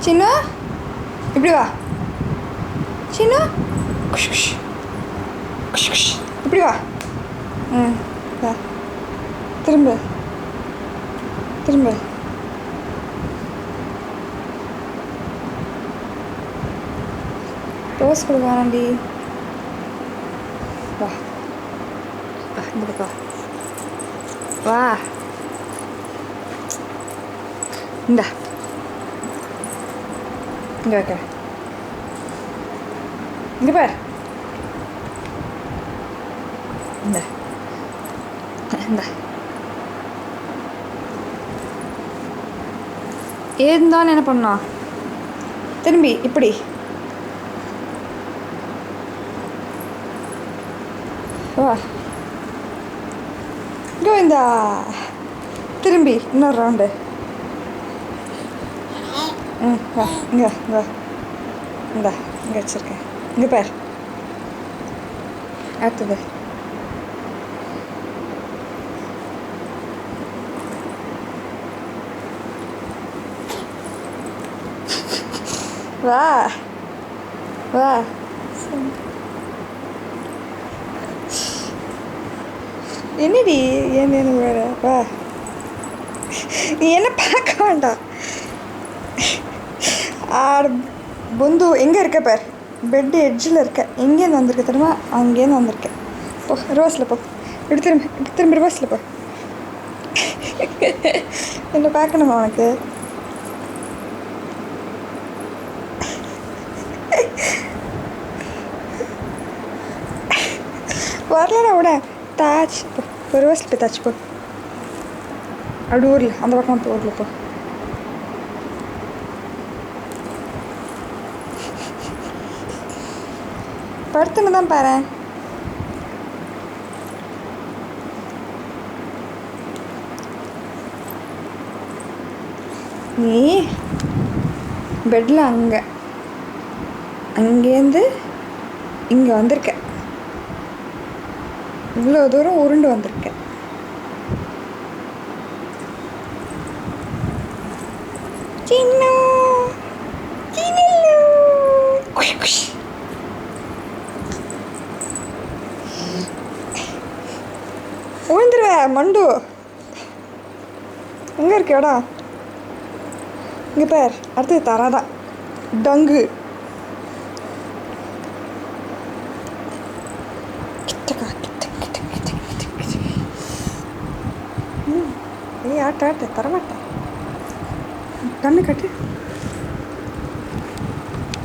சின்ன இப்படி வா. சின்ன குஷ் குஷ் குஷ் குஷ் இப்படி வா. வா. திரும்ப திரும்ப. ரோஸ் கொடுக்க வேணாண்டி. வா வா இந்த பக்கம் வா. இந்தா இங்கே வைக்க. இங்கே பார். இந்த இந்த ஏதுந்தான்னு என்ன பண்ணோம்? திரும்பி இப்படி வா. கோவிந்தா. திரும்பி இன்னொரு ரவுண்டு. வா இங்கே வா. இந்தா இங்கே வச்சுருக்கேன். இங்கே பார். அடுத்தது வா வா. என்னடி என்ன வேற வா. நீ என்ன பார்க்க வேண்டாம். பொந்து எங்கே இருக்க பார். பெட்டு எட்ஜில் இருக்க. எங்கேருந்து வந்திருக்க தெரியுமா? அங்கேருந்து வந்திருக்கேன். போ ரோஸில் போ. இப்படி திரும்ப இப்படி திரும்ப ரோஸில் போ. என்ன பார்க்கணுமா உனக்கு? வரலடா விட. தாச்சு போ. ஒரு ரோஸில் போய் தாச்சு போ. அப்படி ஊரில் அந்த பக்கம் போ. ஊரில் போ. படுத்துன்னு தான் பாரு. நீ பெட்டில் அங்கேருந்து இங்கே வந்திருக்க. இவ்வளோ தூரம் உருண்டு வந்திருக்க. சின்ன விழுந்துருவ மண்டு. எங்கே இருக்க இடம்? இங்கே பேர். அடுத்தது தராதான் டங்கு. கிட்டக்கா கிட்ட கிட்ட கிட்ட கிட்ட கிட்ட. ஆட்ட ஆட்ட தரமாட்டேன். கண்ணு கட்டு.